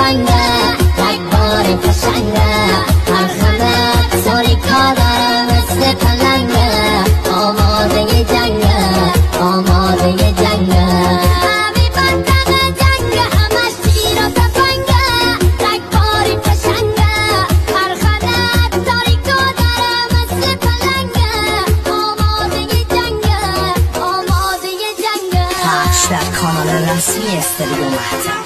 تفنگه رگباری پشنگه هر خمه ساری کادره مثل پلنگه آماده جنگه آماده جنگه همی منطقه جنگه همش تیر و تفنگه رگباری پشنگه هر خمه ساری کادره مثل پلنگه آماده جنگه آماده جنگه پخش در کانال رسمی استریو مهتاب.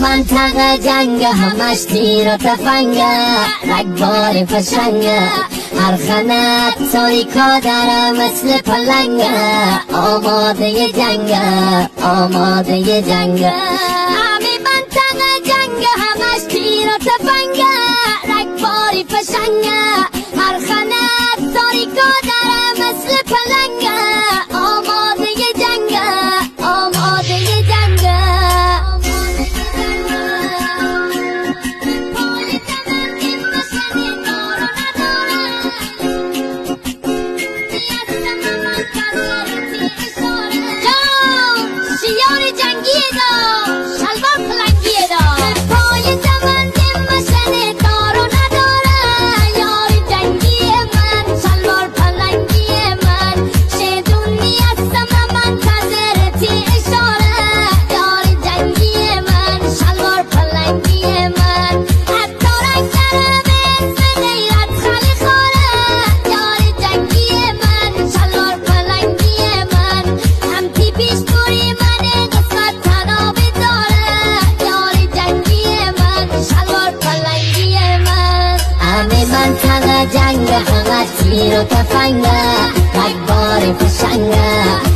منطقه جنگه همش تیر و تفنگه رگباری پشنگه هر خنت ساری کادره مثل پلنگه آماده جنگه آماده جنگه همین منطقه جنگه همش تیر و تفنگه رگباری پشنگه هر خنت ساری کادره مثل پلنگه آماده جنگه آماده جنگه منطقه جنگه همه تیر و تفنگه رگباری پشنگه